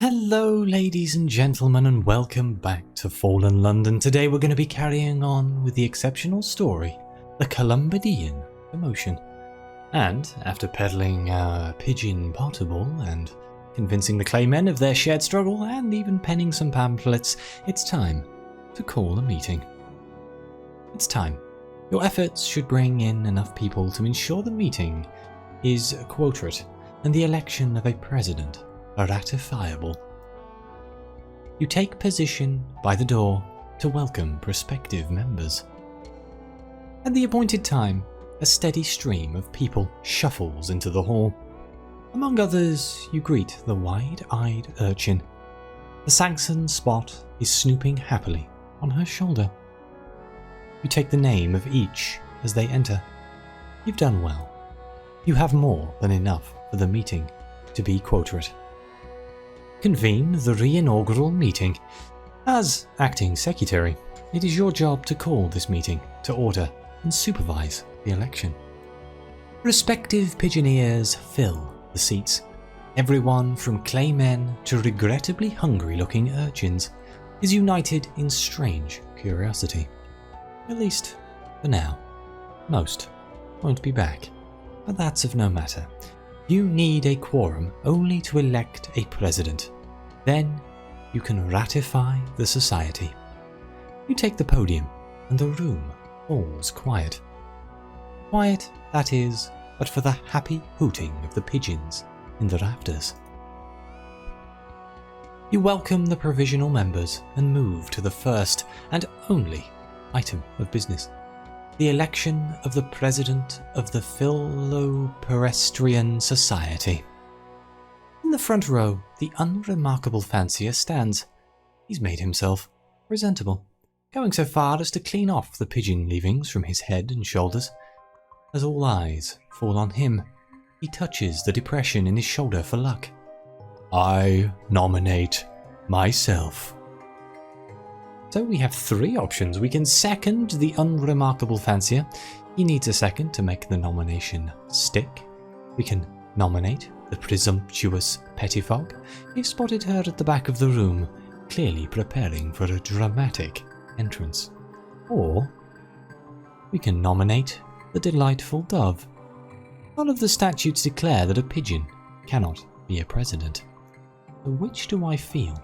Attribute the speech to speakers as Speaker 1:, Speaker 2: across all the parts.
Speaker 1: Hello ladies and gentlemen, and welcome back to Fallen London. Today we're going to be carrying on with the exceptional story, the Columbidaean Commotion. And after peddling our pigeon potable and convincing the claymen of their shared struggle and even penning some pamphlets, it's time to call a meeting. It's time. Your efforts should bring in enough people to ensure the meeting is quotient and the election of a president ratifiable. You take position by the door to welcome prospective members. At the appointed time, a steady stream of people shuffles into the hall. Among others, you greet the wide-eyed urchin. The Saxon Spot is snooping happily on her shoulder. You take the name of each as they enter. You've done well. You have more than enough for the meeting to be quotient. Convene the re-inaugural meeting. As acting secretary, it is your job to call this meeting to order and supervise the election. Respective pigeoneers fill the seats. Everyone from claymen to regrettably hungry-looking urchins is united in strange curiosity. At least, for now. Most won't be back, but that's of no matter. You need a quorum only to elect a president. Then you can ratify the society. You take the podium and the room falls quiet. Quiet, that is, but for the happy hooting of the pigeons in the rafters. You welcome the provisional members and move to the first and only item of business. The election of the president of the Philoperisteron Society. In the front row, the Unremarkable Fancier stands. He's made himself presentable, going so far as to clean off the pigeon leavings from his head and shoulders. As all eyes fall on him, he touches the depression in his shoulder for luck. I nominate myself. So we have three options. We can second the Unremarkable Fancier. He needs a second to make the nomination stick. We can nominate the presumptuous Petty Fox. You've spotted her at the back of the room, clearly preparing for a dramatic entrance. Or we can nominate the delightful Dove. None of the statutes declare that a pigeon cannot be a president. So which do I feel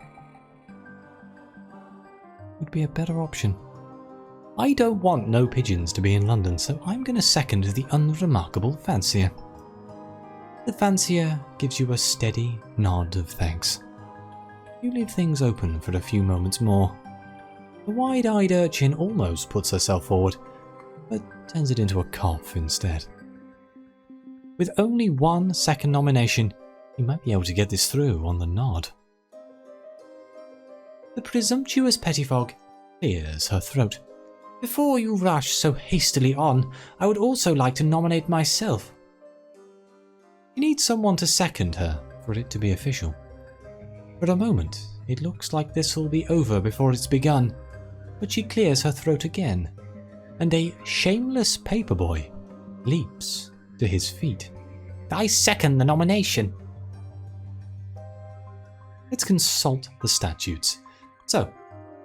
Speaker 1: would be a better option? I don't want no pigeons to be in London, so I'm going to second the Unremarkable Fancier. The Fancier gives you a steady nod of thanks. You leave things open for a few moments more. The wide-eyed urchin almost puts herself forward, but turns it into a cough instead. With only one second nomination, you might be able to get this through on the nod. The presumptuous Petty Fox clears her throat. Before you rush so hastily on, I would also like to nominate myself. You need someone to second her for it to be official. For a moment, it looks like this will be over before it's begun, but she clears her throat again, and a shameless paperboy leaps to his feet. I second the nomination. Let's consult the statutes. So,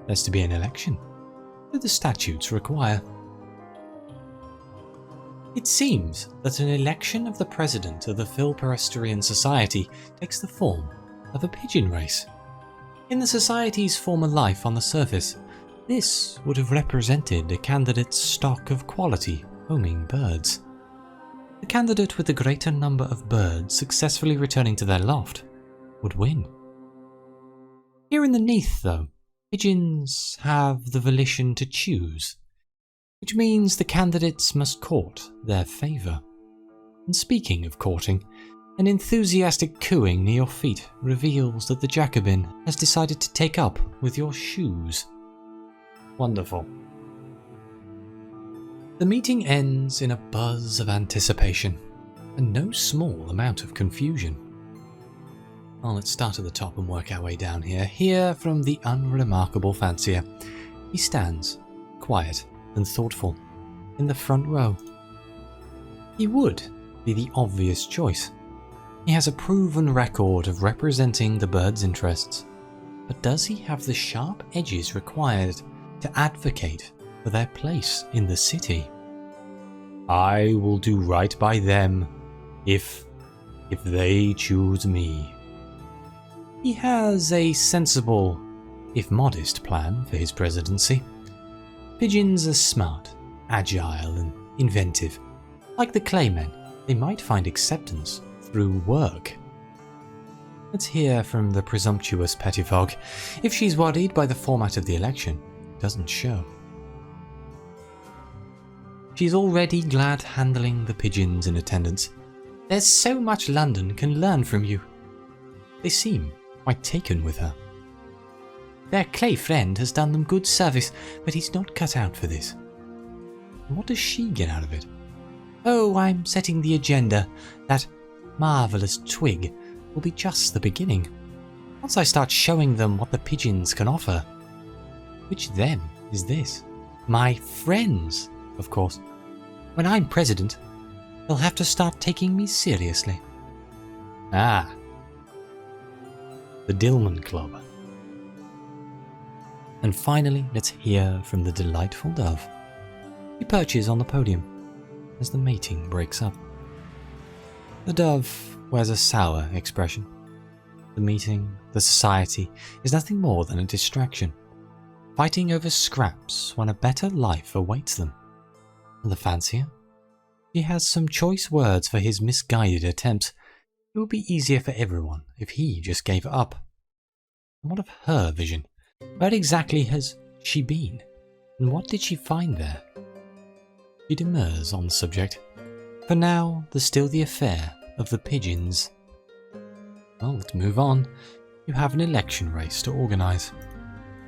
Speaker 1: there's to be an election. What do the statutes require? It seems that an election of the president of the Philoperisteron Society takes the form of a pigeon race. In the society's former life on the surface, this would have represented a candidate's stock of quality homing birds. The candidate with the greater number of birds successfully returning to their loft would win. Here in the Neath, though, pigeons have the volition to choose, which means the candidates must court their favour. And speaking of courting, an enthusiastic cooing near your feet reveals that the Jacobin has decided to take up with your shoes. Wonderful. The meeting ends in a buzz of anticipation, and no small amount of confusion. Well, let's start at the top and work our way down here. Here from the Unremarkable Fancier. He stands, quiet and thoughtful, in the front row. He would be the obvious choice. He has a proven record of representing the bird's interests, but does he have the sharp edges required to advocate for their place in the city? I will do right by them if they choose me. He has a sensible, if modest, plan for his presidency. Pigeons are smart, agile, and inventive. Like the claymen, they might find acceptance through work. Let's hear from the presumptuous Pettifog. If she's worried by the format of the election, it doesn't show. She's already glad handling the pigeons in attendance. There's so much London can learn from you. They seem quite taken with her. Their clay friend has done them good service, but he's not cut out for this. And what does she get out of it? Oh, I'm setting the agenda. That marvellous twig will be just the beginning. Once I start showing them what the pigeons can offer. Which them is this? My friends, of course. When I'm president, they'll have to start taking me seriously. Ah. The Dillman Club. And finally, let's hear from the delightful dove. He perches on the podium as the mating breaks up. The dove wears a sour expression. The meeting, the society, is nothing more than a distraction, fighting over scraps when a better life awaits them. And the fancier? He has some choice words for his misguided attempts. It would be easier for everyone if he just gave up. And what of her vision? Where exactly has she been? And what did she find there? She demurs on the subject. For now, there's still the affair of the pigeons. Well, let's move on. You have an election race to organise.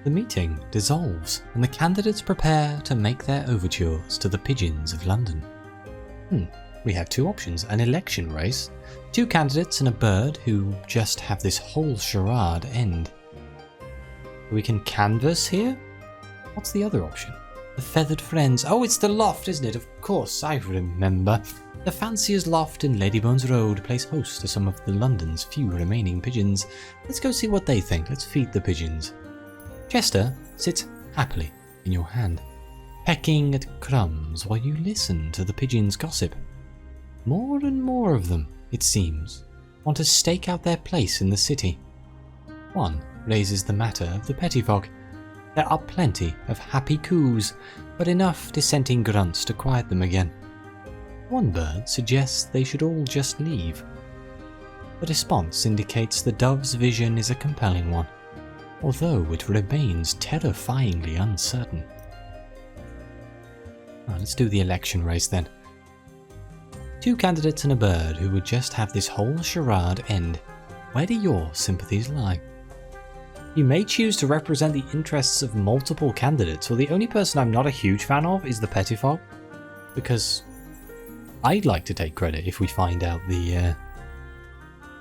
Speaker 1: The meeting dissolves, and the candidates prepare to make their overtures to the pigeons of London. We have two options: an election race, two candidates and a bird who just have this whole charade end. We can canvass here? What's the other option? The feathered friends. Oh, it's the loft, isn't it? Of course, I remember. The fancier's loft in Ladybones Road plays host to some of the London's few remaining pigeons. Let's go see what they think. Let's feed the pigeons. Chester sits happily in your hand, pecking at crumbs while you listen to the pigeons' gossip. More and more of them, it seems, want to stake out their place in the city. One raises the matter of the Pettifog. There are plenty of happy coos, but enough dissenting grunts to quiet them again. One bird suggests they should all just leave. The response indicates the dove's vision is a compelling one, although it remains terrifyingly uncertain. Let's do the election race then. Two candidates and a bird who would just have this whole charade end. Where do your sympathies lie? You may choose to represent the interests of multiple candidates, or the only person I'm not a huge fan of is the Pettifog, because I'd like to take credit if we find out the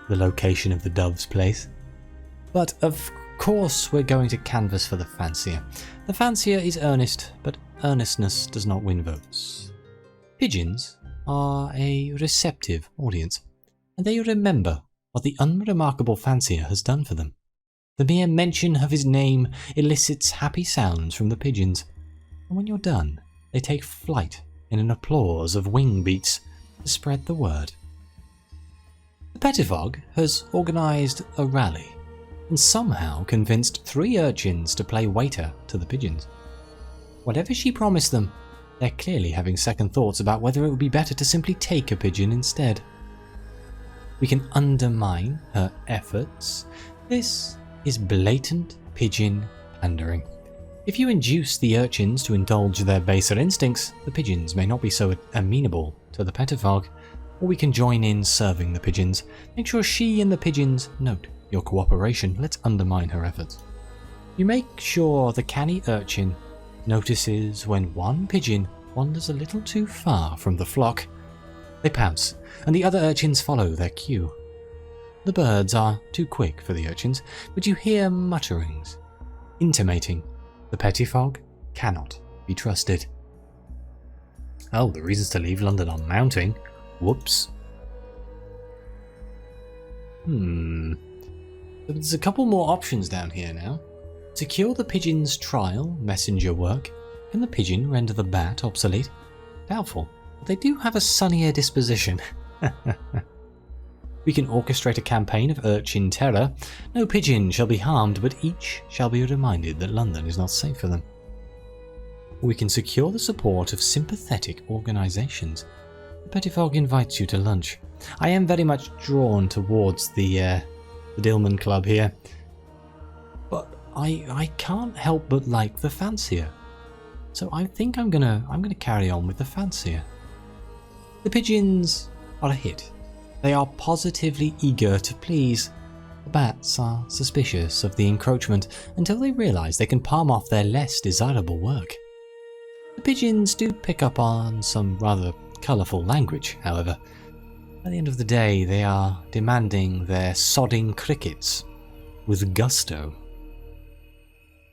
Speaker 1: location of the dove's place. But of course we're going to canvass for the fancier. The fancier is earnest, but earnestness does not win votes. Pigeons are a receptive audience, and they remember what the unremarkable fancier has done for them. The mere mention of his name elicits happy sounds from the pigeons, and when you're done, they take flight in an applause of wing beats to spread the word. The Pettifog has organised a rally, and somehow convinced 3 urchins to play waiter to the pigeons. Whatever she promised them, they're clearly having second thoughts about whether it would be better to simply take a pigeon instead. We can undermine her efforts. This is blatant pigeon pandering. If you induce the urchins to indulge their baser instincts, the pigeons may not be so amenable to the Pettifog, or we can join in serving the pigeons. Make sure she and the pigeons note your cooperation. Let's undermine her efforts. You make sure the canny urchin notices when one pigeon wanders a little too far from the flock. They pounce, and the other urchins follow their cue. The birds are too quick for the urchins, but you hear mutterings, intimating the Pettifog cannot be trusted. Oh, the reasons to leave London are mounting. Whoops. There's a couple more options down here now. Secure the pigeon's trial messenger work. Can the pigeon render the bat obsolete? Doubtful, but they do have a sunnier disposition. We can orchestrate a campaign of urchin terror. No pigeon shall be harmed, but each shall be reminded that London is not safe for them. We can secure the support of sympathetic organisations. Petty Fox invites you to lunch. I am very much drawn towards the Dillman Club here, but I can't help but like the Fancier. So I think I'm gonna carry on with the Fancier. The pigeons are a hit. They are positively eager to please. The bats are suspicious of the encroachment until they realise they can palm off their less desirable work. The pigeons do pick up on some rather colourful language, however. At the end of the day, they are demanding their sodding crickets with gusto.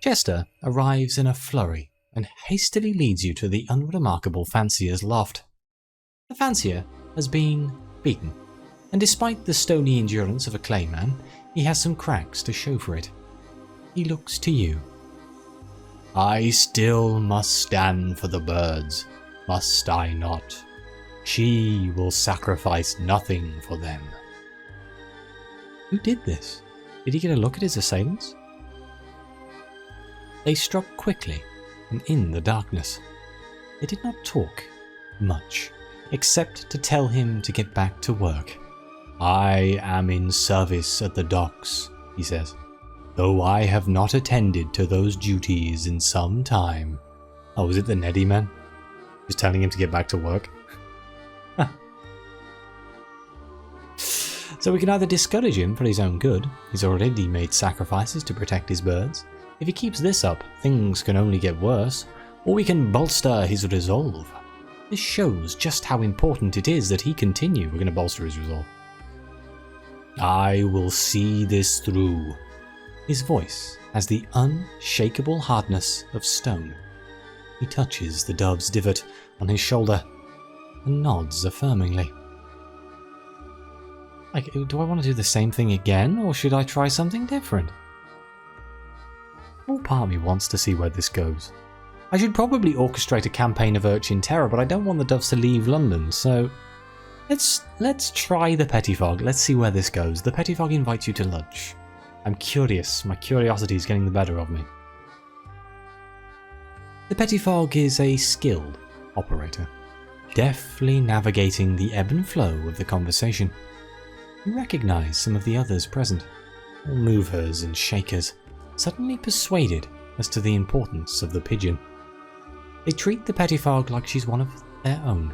Speaker 1: Chester arrives in a flurry and hastily leads you to the Unremarkable Fancier's loft. The Fancier has been beaten, and despite the stony endurance of a clayman, he has some cracks to show for it. He looks to you. I still must stand for the birds, must I not? She will sacrifice nothing for them. Who did this? Did he get a look at his assailants? They struck quickly and in the darkness. They did not talk much, except to tell him to get back to work. I am in service at the docks, he says, though I have not attended to those duties in some time. Oh, was it the Neddy man? Just telling him to get back to work? So we can either discourage him for his own good, he's already made sacrifices to protect his birds. If he keeps this up, things can only get worse, or we can bolster his resolve. This shows just how important it is that he continue. We're going to bolster his resolve. I will see this through. His voice has the unshakable hardness of stone. He touches the dove's divot on his shoulder and nods affirmingly. Like, do I want to do the same thing again, or should I try something different? All part of me wants to see where this goes. I should probably orchestrate a campaign of urchin terror, but I don't want the doves to leave London, so let's try the Petty Fox. Let's see where this goes. The Petty Fox invites you to lunch. I'm curious. My curiosity is getting the better of me. The Petty Fox is a skilled operator, deftly navigating the ebb and flow of the conversation. You recognise some of the others present, all movers and shakers, suddenly persuaded as to the importance of the pigeon. They treat the Petty Fox like she's one of their own.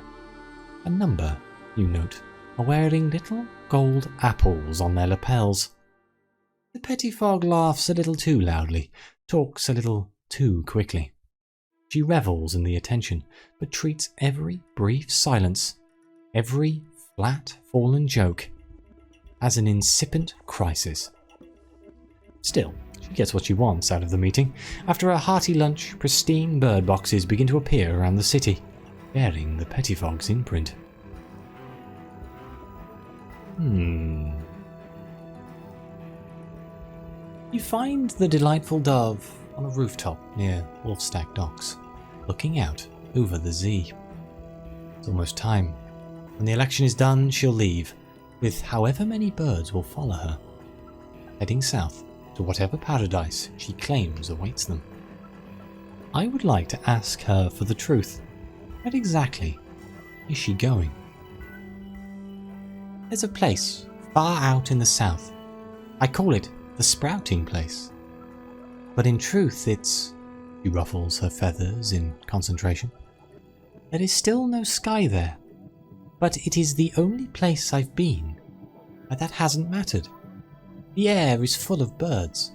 Speaker 1: A number, you note, are wearing little gold apples on their lapels. The Petty Fox laughs a little too loudly, talks a little too quickly. She revels in the attention, but treats every brief silence, every flat, fallen joke, as an incipient crisis. Still, she gets what she wants out of the meeting. After a hearty lunch, pristine bird boxes begin to appear around the city, bearing the Petty Fox imprint. You find the delightful dove on a rooftop near Wolfstack Docks, looking out over the Zee. It's almost time. When the election is done, she'll leave, with however many birds will follow her, heading south to whatever paradise she claims awaits them. I would like to ask her for the truth. Where exactly is she going? There's a place far out in the south. I call it the Sprouting Place. But in truth it's... She ruffles her feathers in concentration. There is still no sky there, but it is the only place I've been where that hasn't mattered. The air is full of birds.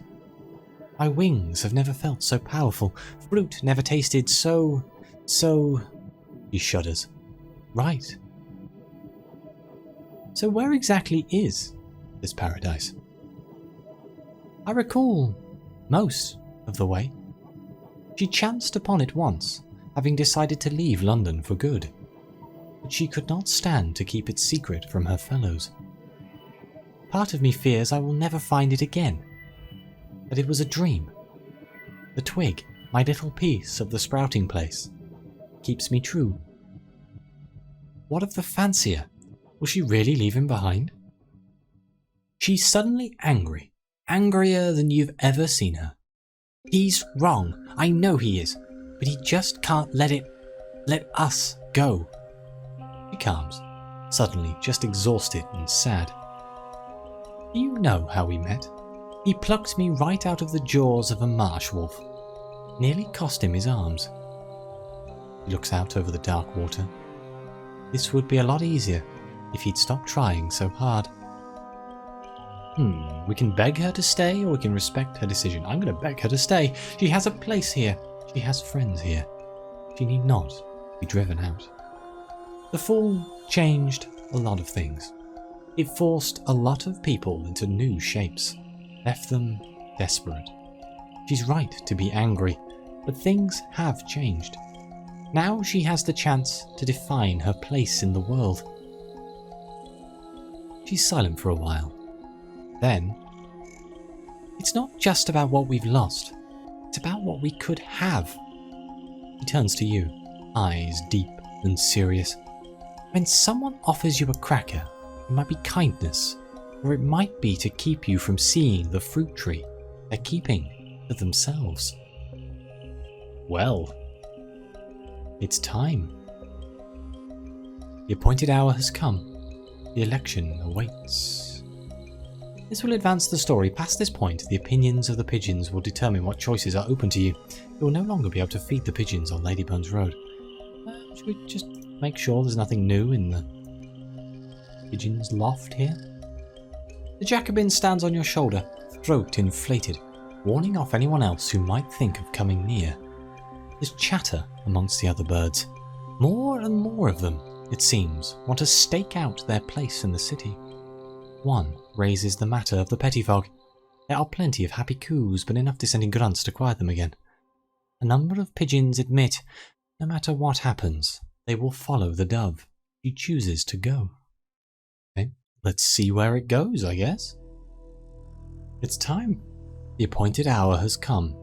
Speaker 1: My wings have never felt so powerful. Fruit never tasted so... She shudders. Right. So where exactly is this paradise? I recall most of the way. She chanced upon it once, having decided to leave London for good, but she could not stand to keep it secret from her fellows. Part of me fears I will never find it again. That it was a dream. The twig, my little piece of the sprouting place, keeps me true. What of the fancier? Will she really leave him behind? She's suddenly angry. Angrier than you've ever seen her. He's wrong. I know he is. But he just can't let us go. She calms, suddenly just exhausted and sad. Do you know how we met? He plucked me right out of the jaws of a marsh wolf. Nearly cost him his arms. He looks out over the dark water. This would be a lot easier if he'd stopped trying so hard. We can beg her to stay, or we can respect her decision. I'm going to beg her to stay. She has a place here. She has friends here. She need not be driven out. The fall changed a lot of things. It forced a lot of people into new shapes, left them desperate. She's right to be angry, but things have changed. Now she has the chance to define her place in the world. She's silent for a while. Then, it's not just about what we've lost, it's about what we could have. He turns to you, eyes deep and serious. When someone offers you a cracker, it might be kindness, or it might be to keep you from seeing the fruit tree they're keeping for themselves. Well, it's time. The appointed hour has come. The election awaits. This will advance the story. Past this point, the opinions of the pigeons will determine what choices are open to you. You will no longer be able to feed the pigeons on Ladybones Road. Should we just make sure there's nothing new in the pigeon's loft here? The Jacobin stands on your shoulder, throat inflated, warning off anyone else who might think of coming near. There's chatter amongst the other birds. More and more of them, it seems, want to stake out their place in the city. One raises the matter of the pettifog. There are plenty of happy coos, but enough dissenting grunts to quiet them again. A number of pigeons admit, no matter what happens, they will follow the dove. She chooses to go. Okay, let's see where it goes, I guess. It's time. The appointed hour has come.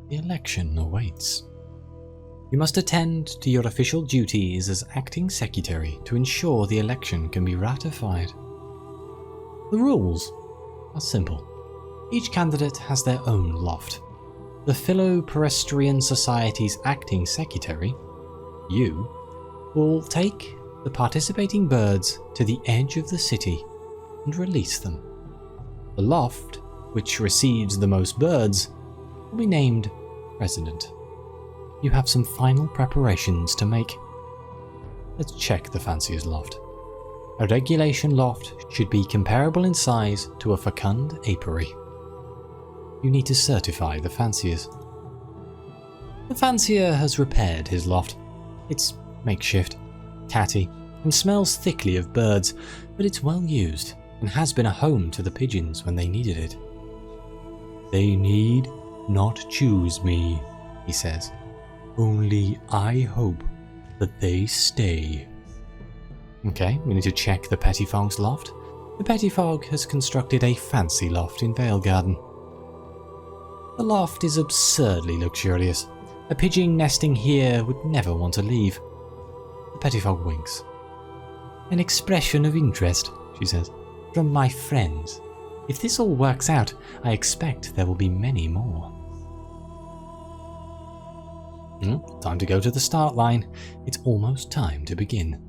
Speaker 1: The election awaits. You must attend to your official duties as acting secretary to ensure the election can be ratified. The rules are simple. Each candidate has their own loft. The Philoperisteron Society's acting secretary, you, will take the participating birds to the edge of the city and release them. The loft, which receives the most birds, will be named president. You have some final preparations to make. Let's check the fancier's loft. A regulation loft should be comparable in size to a fecund apiary. You need to certify the fanciers. The fancier has repaired his loft. It's makeshift, tatty, and smells thickly of birds, but it's well used and has been a home to the pigeons when they needed it. They need not choose me, he says. Only I hope that they stay. Okay, we need to check the Petty Fox Loft. The Petty Fog has constructed a fancy loft in Vale Garden. The loft is absurdly luxurious. A pigeon nesting here would never want to leave. The Petty Fog winks. An expression of interest, she says, from my friends. If this all works out, I expect there will be many more. Time to go to the start line. It's almost time to begin.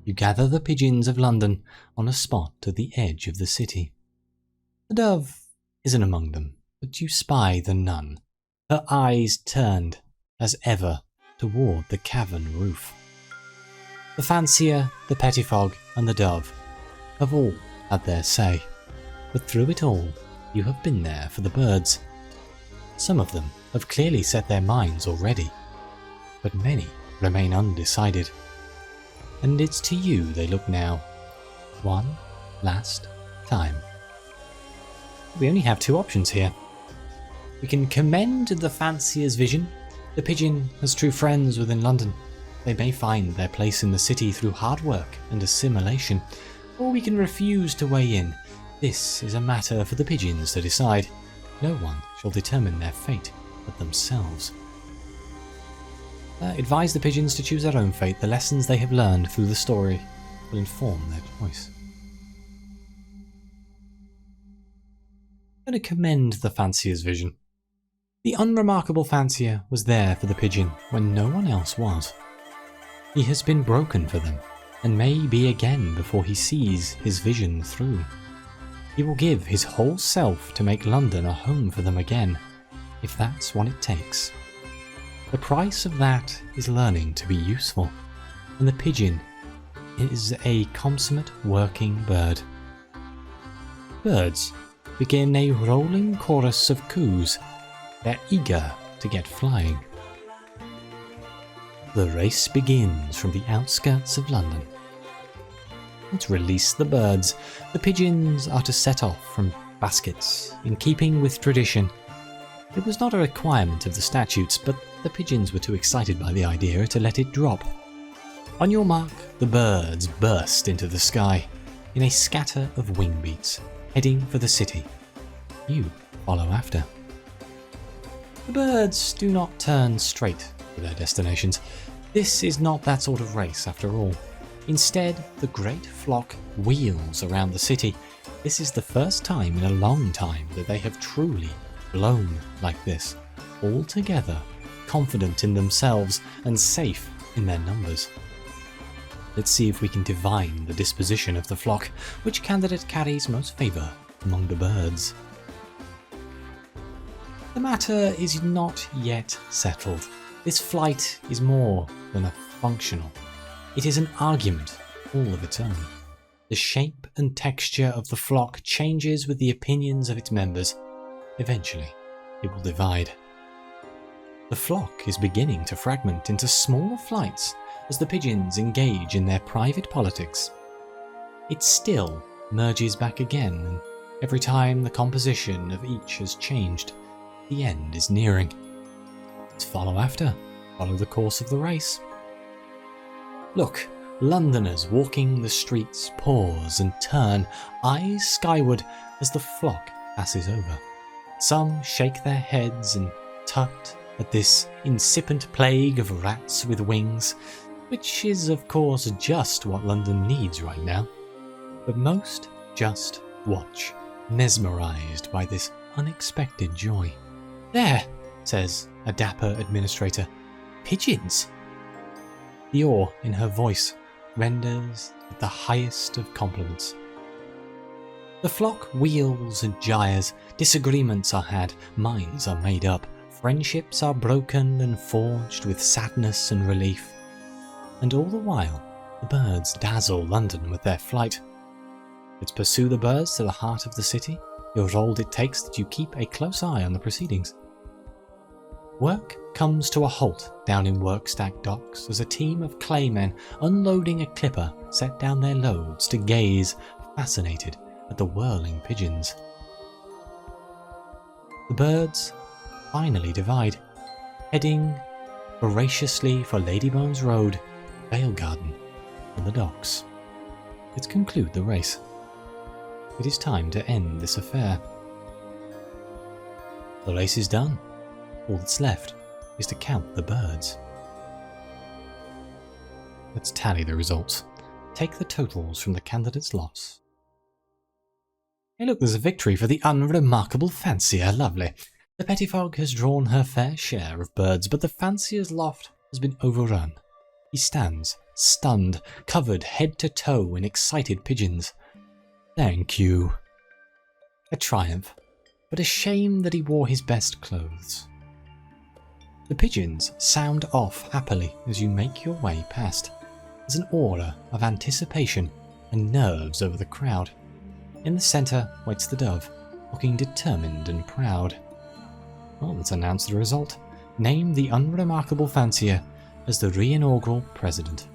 Speaker 1: You gather the pigeons of London on a spot at the edge of the city. The dove isn't among them, but you spy the nun, her eyes turned, as ever, toward the cavern roof. The fancier, the pettifog, and the dove have all had their say, but through it all, you have been there for the birds. Some of them have clearly set their minds already, but many remain undecided. And it's to you they look now, one last time. We only have two options here. We can commend the fancier's vision. The pigeon has true friends within London. They may find their place in the city through hard work and assimilation, or we can refuse to weigh in. This is a matter for the pigeons to decide. No one shall determine their fate but themselves. Advise the pigeons to choose their own fate. The lessons they have learned through the story will inform their choice. I'm going to commend the fancier's vision. The unremarkable fancier was there for the pigeon when no one else was. He has been broken for them, and may be again before he sees his vision through. He will give his whole self to make London a home for them again, if that's what it takes. The price of that is learning to be useful, and the pigeon is a consummate working bird. Birds begin a rolling chorus of coos. They're eager to get flying. The race begins from the outskirts of London. Let's release the birds. The pigeons are to set off from baskets, in keeping with tradition. It was not a requirement of the statutes, but the pigeons were too excited by the idea to let it drop. On your mark, the birds burst into the sky, in a scatter of wing beats, heading for the city. You follow after. The birds do not turn straight for their destinations. This is not that sort of race after all. Instead, the great flock wheels around the city. This is the first time in a long time that they have truly blown like this, all together, confident in themselves and safe in their numbers. Let's see if we can divine the disposition of the flock. Which candidate carries most favour among the birds? The matter is not yet settled. This flight is more than a functional. It is an argument all of its own. The shape and texture of the flock changes with the opinions of its members. Eventually, it will divide. The flock is beginning to fragment into smaller flights as the pigeons engage in their private politics. It still merges back again, and every time the composition of each has changed, the end is nearing. Let's follow after, follow the course of the race. Look, Londoners walking the streets pause and turn, eyes skyward as the flock passes over. Some shake their heads and tut at this incipient plague of rats with wings, which is of course just what London needs right now. But most just watch, mesmerised by this unexpected joy. "There," says a dapper administrator. "Pigeons!" The awe in her voice renders it the highest of compliments. The flock wheels and gyres, disagreements are had, minds are made up, friendships are broken and forged with sadness and relief. And all the while, the birds dazzle London with their flight. Let's pursue the birds to the heart of the city. You're all it takes that you keep a close eye on the proceedings. Work comes to a halt down in Workstack Docks as a team of claymen unloading a clipper set down their loads to gaze, fascinated, at the whirling pigeons. The birds finally divide, heading voraciously for Ladybones Road, Vale Garden, and the docks. Let's conclude the race. It is time to end this affair. The race is done. All that's left is to count the birds. Let's tally the results. Take the totals from the candidates' lots. Hey look, there's a victory for the unremarkable fancier. Lovely. The pettifog has drawn her fair share of birds, but the fancier's loft has been overrun. He stands, stunned, covered head to toe in excited pigeons. Thank you. A triumph, but a shame that he wore his best clothes. The pigeons sound off happily as you make your way past. There's an aura of anticipation and nerves over the crowd. In the centre waits the dove, looking determined and proud. Well, let's announce the result. Name the unremarkable fancier as the re-inaugural president.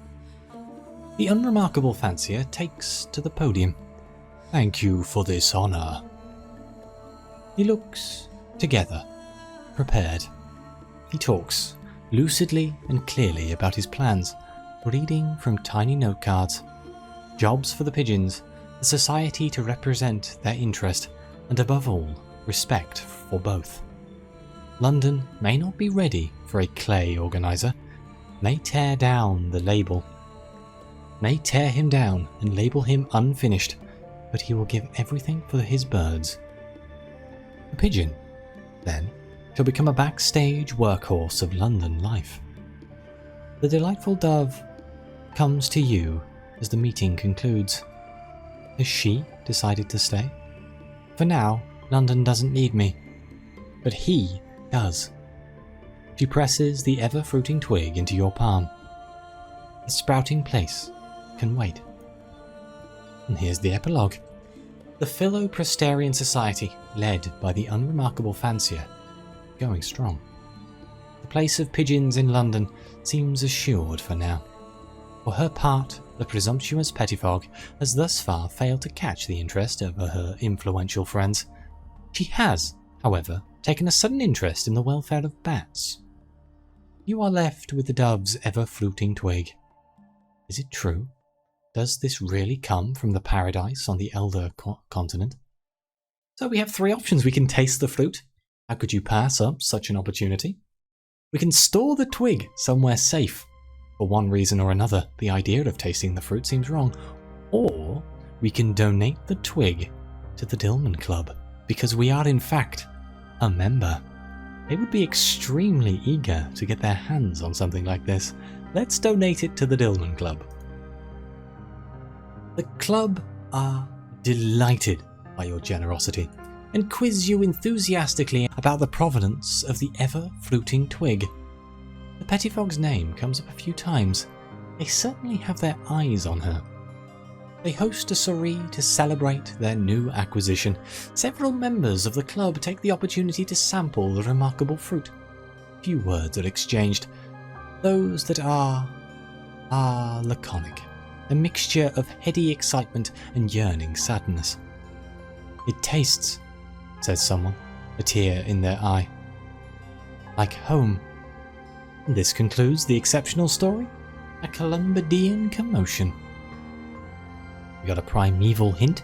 Speaker 1: The unremarkable fancier takes to the podium. Thank you for this honour. He looks together, prepared. He talks lucidly and clearly about his plans, reading from tiny note cards. Jobs for the pigeons, the society to represent their interest and above all, respect for both. London may not be ready for a clay organizer, may tear down the label, may tear him down and label him unfinished, but he will give everything for his birds. The pigeon, then, shall become a backstage workhorse of London life. The delightful dove comes to you as the meeting concludes. Has she decided to stay? For now, London doesn't need me, but he does. She presses the ever-fruiting twig into your palm. The sprouting place can wait. And here's the epilogue. The Philoperisteron Society, led by the Unremarkable Fancier, going strong. The place of pigeons in London seems assured for now. For her part, the presumptuous Pettifog has thus far failed to catch the interest of her influential friends. She has, however, taken a sudden interest in the welfare of bats. You are left with the dove's ever-fruiting twig. Is it true? Does this really come from the paradise on the elder continent? So we have three options. We can taste the fruit. How could you pass up such an opportunity? We can store the twig somewhere safe. For one reason or another, the idea of tasting the fruit seems wrong. Or we can donate the twig to the Dillman Club, because we are in fact a member. They would be extremely eager to get their hands on something like this. Let's donate it to the Dillman Club. The club are delighted by your generosity and quiz you enthusiastically about the provenance of the ever-fruiting twig. The Pettifog's name comes up a few times. They certainly have their eyes on her. They host a soiree to celebrate their new acquisition. Several members of the club take the opportunity to sample the remarkable fruit. Few words are exchanged. Those that are laconic. A mixture of heady excitement and yearning sadness. It tastes, says someone, a tear in their eye, like home. And this concludes the exceptional story, A Columbidaean Commotion. We got a primeval hint,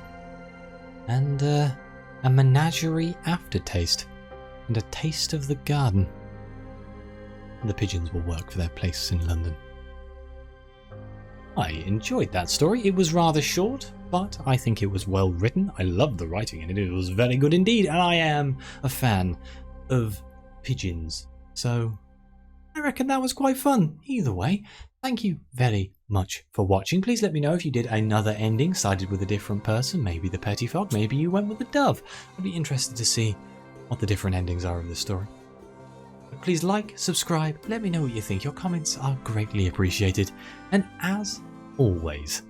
Speaker 1: and a menagerie aftertaste, and a taste of the garden. And the pigeons will work for their place in London. I enjoyed that story. It was rather short, but I think it was well written. I loved the writing in it. It was very good indeed, and I am a fan of pigeons. So I reckon that was quite fun. Either way, thank you very much for watching. Please let me know if you did another ending, sided with a different person, maybe the Pettifog, maybe you went with the dove. I'd be interested to see what the different endings are of this story. Please like, subscribe, let me know what you think. Your comments are greatly appreciated. And as always,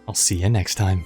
Speaker 1: I'll see you next time.